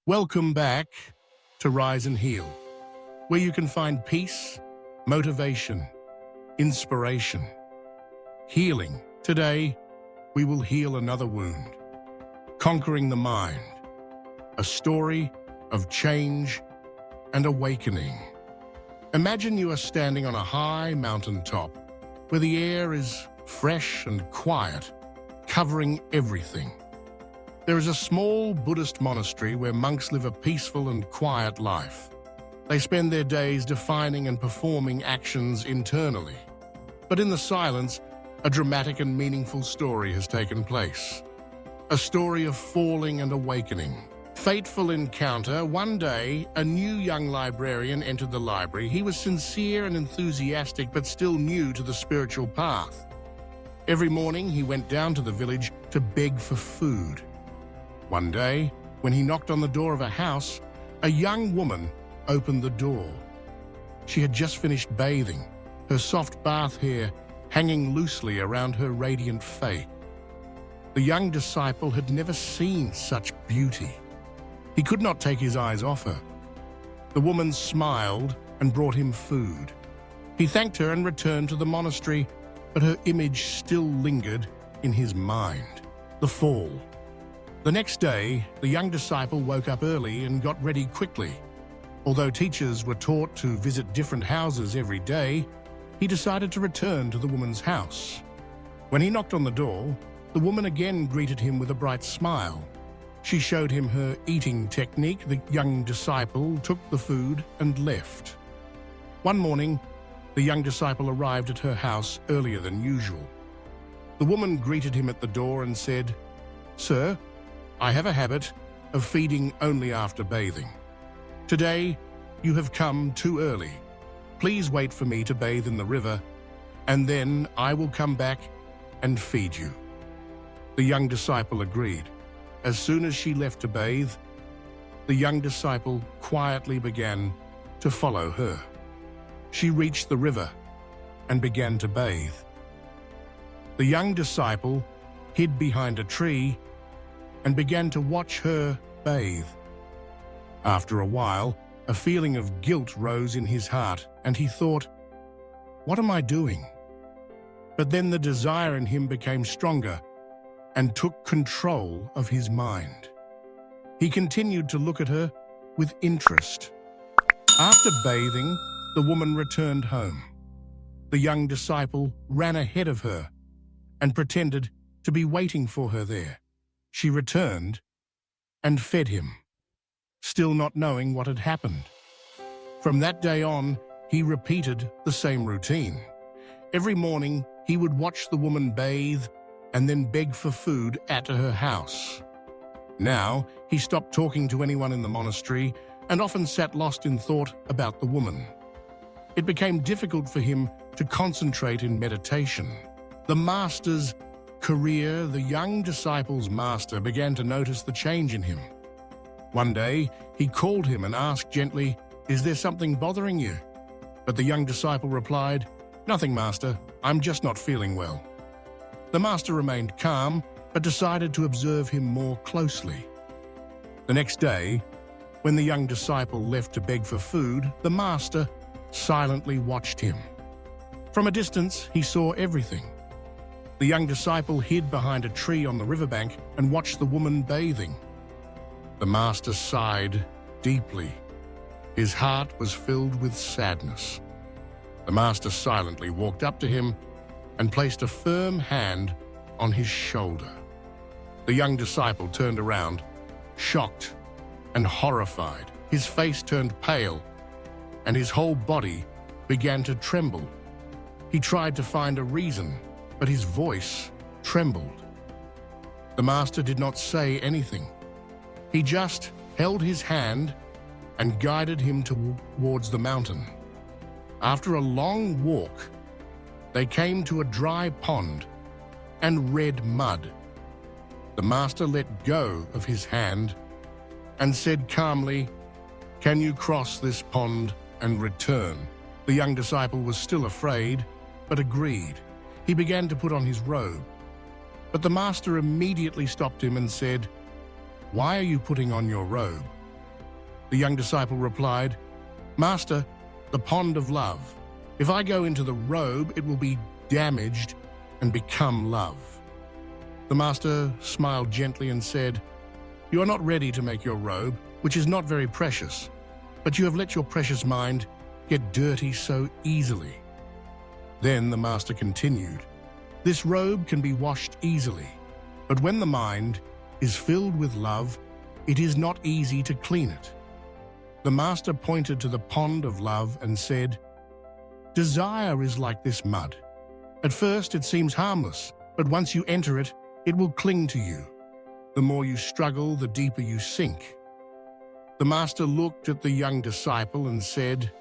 Welcome back to Rise and Heal, where you can find peace, motivation, inspiration, healing. Today, we will heal another wound, conquering the mind, a story of change and awakening. Imagine you are standing on a high mountaintop where the air is fresh and quiet, covering everything. There is a small Buddhist monastery where monks live a peaceful and quiet life. They spend their days defining and performing actions internally. But in the silence, a dramatic and meaningful story has taken place. A story of falling and awakening. Fateful encounter. One day, a new young librarian entered the library. He was sincere and enthusiastic, but still new to the spiritual path. Every morning, he went down to the village to beg for food. One day, when he knocked on the door of a house, a young woman opened the door. She had just finished bathing, her soft bath hair hanging loosely around her radiant face. The young disciple had never seen such beauty. He could not take his eyes off her. The woman smiled and brought him food. He thanked her and returned to the monastery, but her image still lingered in his mind. The fall. The next day, the young disciple woke up early and got ready quickly. Although teachers were taught to visit different houses every day, he decided to return to the woman's house. When he knocked on the door, the woman again greeted him with a bright smile. She showed him her eating technique. The young disciple took the food and left. One morning, the young disciple arrived at her house earlier than usual. The woman greeted him at the door and said, "Sir, I have a habit of feeding only after bathing. Today, you have come too early. Please wait for me to bathe in the river, and then I will come back and feed you." The young disciple agreed. As soon as she left to bathe, the young disciple quietly began to follow her. She reached the river and began to bathe. The young disciple hid behind a tree and began to watch her bathe. After a while, a feeling of guilt rose in his heart, and he thought, "What am I doing?" But then the desire in him became stronger and took control of his mind. He continued to look at her with interest. After bathing, the woman returned home. The young disciple ran ahead of her and pretended to be waiting for her there. She returned and fed him, still not knowing what had happened. From that day on, he repeated the same routine. Every morning, he would watch the woman bathe and then beg for food at her house. Now, he stopped talking to anyone in the monastery and often sat lost in thought about the woman. It became difficult for him to concentrate in meditation. The master's career. The young disciple's master began to notice the change in him. One day, he called him and asked gently, "Is there something bothering you?" But the young disciple replied, "Nothing, master. I'm just not feeling well." The master remained calm, but decided to observe him more closely. The next day, when the young disciple left to beg for food, the master silently watched him. From a distance, he saw everything. The young disciple hid behind a tree on the riverbank and watched the woman bathing. The master sighed deeply. His heart was filled with sadness. The master silently walked up to him and placed a firm hand on his shoulder. The young disciple turned around, shocked and horrified. His face turned pale, and his whole body began to tremble. He tried to find a reason, but his voice trembled. The master did not say anything. He just held his hand and guided him towards the mountain. After a long walk, they came to a dry pond and red mud. The master let go of his hand and said calmly, "Can you cross this pond and return?" The young disciple was still afraid, but agreed. He began to put on his robe. But the master immediately stopped him and said, "Why are you putting on your robe? The young disciple replied, "Master, the pond of love. If I go into the robe, it will be damaged and become love." The master smiled gently and said, "You are not ready to make your robe, which is not very precious, but you have let your precious mind get dirty so easily." Then the master continued, "This robe can be washed easily, but when the mind is filled with love, it is not easy to clean it." The master pointed to the pond of love and said, "Desire is like this mud. At first it seems harmless, but once you enter it, it will cling to you. The more you struggle, the deeper you sink." The master looked at the young disciple and said,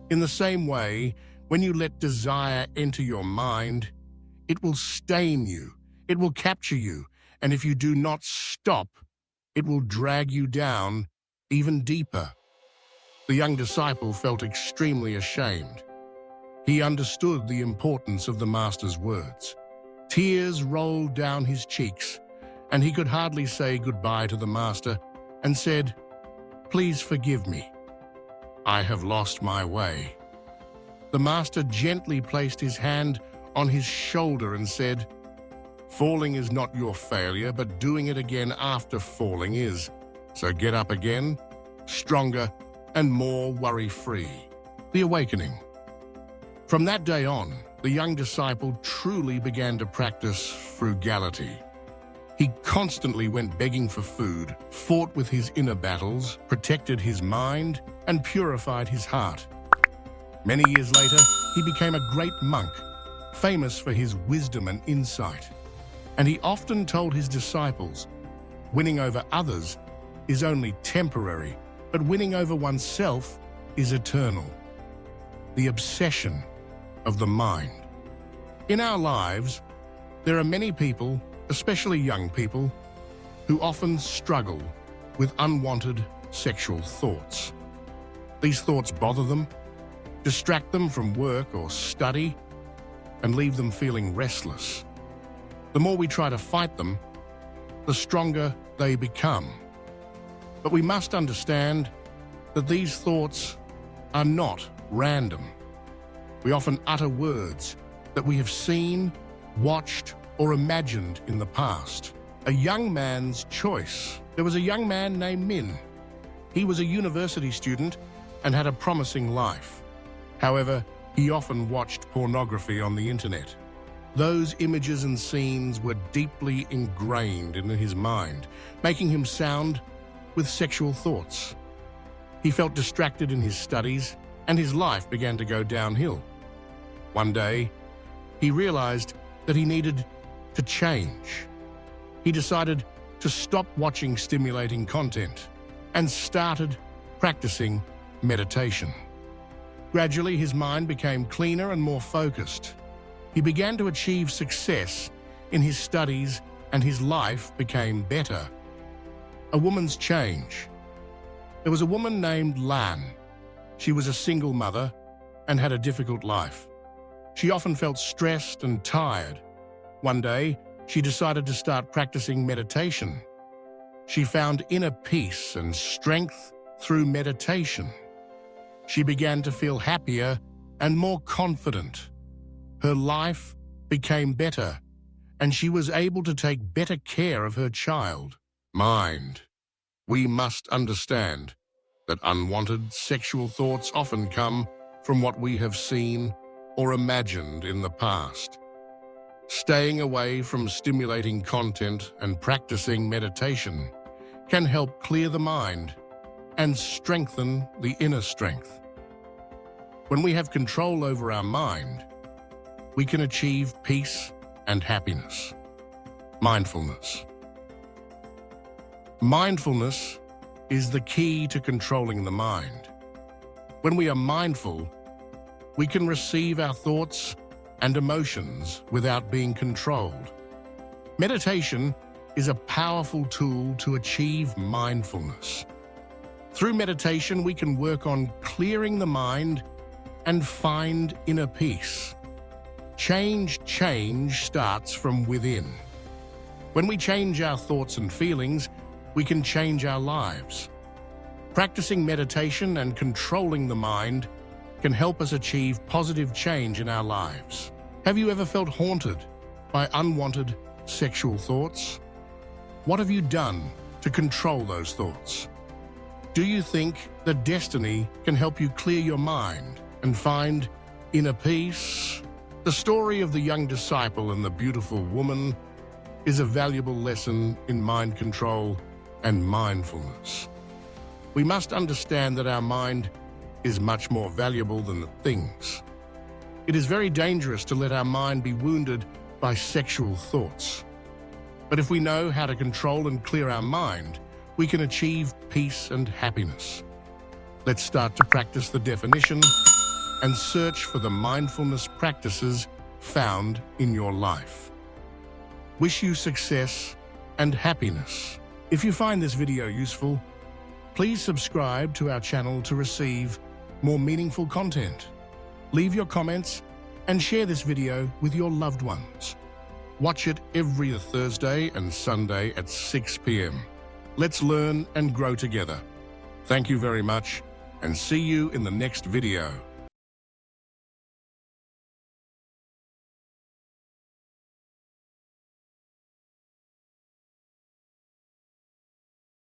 "In the same way, when you let desire enter your mind, it will stain you, it will capture you, and if you do not stop, it will drag you down even deeper." The young disciple felt extremely ashamed. He understood the importance of the master's words. Tears rolled down his cheeks, and he could hardly say goodbye to the master and said, "Please forgive me. I have lost my way." The master gently placed his hand on his shoulder and said, "Falling is not your failure, but doing it again after falling is. So get up again, stronger and more worry-free." The awakening. From that day on, the young disciple truly began to practice frugality. He constantly went begging for food, fought with his inner battles, protected his mind, and purified his heart. Many years later, he became a great monk, famous for his wisdom and insight. And he often told his disciples, winning over others is only temporary, but winning over oneself is eternal. The obsession of the mind. In our lives, there are many people, especially young people, who often struggle with unwanted sexual thoughts. These thoughts bother them, distract them from work or study, and leave them feeling restless. The more we try to fight them, the stronger they become. But we must understand that these thoughts are not random. We often utter words that we have seen, watched, or imagined in the past. A young man's choice. There was a young man named Min. He was a university student and had a promising life. However, he often watched pornography on the internet. Those images and scenes were deeply ingrained in his mind, making him sound with sexual thoughts. He felt distracted in his studies, and his life began to go downhill. One day, he realized that he needed to change. He decided to stop watching stimulating content and started practicing meditation. Gradually, his mind became cleaner and more focused. He began to achieve success in his studies and his life became better. A woman's change. There was a woman named Lan. She was a single mother and had a difficult life. She often felt stressed and tired. One day, she decided to start practicing meditation. She found inner peace and strength through meditation. She began to feel happier and more confident. Her life became better, and she was able to take better care of her child. Mind. We must understand that unwanted sexual thoughts often come from what we have seen or imagined in the past. Staying away from stimulating content and practicing meditation can help clear the mind and strengthen the inner strength. When we have control over our mind, we can achieve peace and happiness. Mindfulness. Mindfulness is the key to controlling the mind. When we are mindful, we can receive our thoughts and emotions without being controlled. Meditation is a powerful tool to achieve mindfulness. Through meditation, we can work on clearing the mind and find inner peace. Change starts from within. When we change our thoughts and feelings, we can change our lives. Practicing meditation and controlling the mind can help us achieve positive change in our lives. Have you ever felt haunted by unwanted sexual thoughts? What have you done to control those thoughts? Do you think that destiny can help you clear your mind and find inner peace? The story of the young disciple and the beautiful woman is a valuable lesson in mind control and mindfulness. We must understand that our mind is much more valuable than the things. It is very dangerous to let our mind be wounded by sexual thoughts. But if we know how to control and clear our mind, we can achieve peace and happiness. Let's start to practice the definition and search for the mindfulness practices found in your life. Wish you success and happiness. If you find this video useful, please subscribe to our channel to receive more meaningful content. Leave your comments and share this video with your loved ones. Watch it every Thursday and Sunday at 6 p.m. Let's learn and grow together. Thank you very much, and see you in the next video.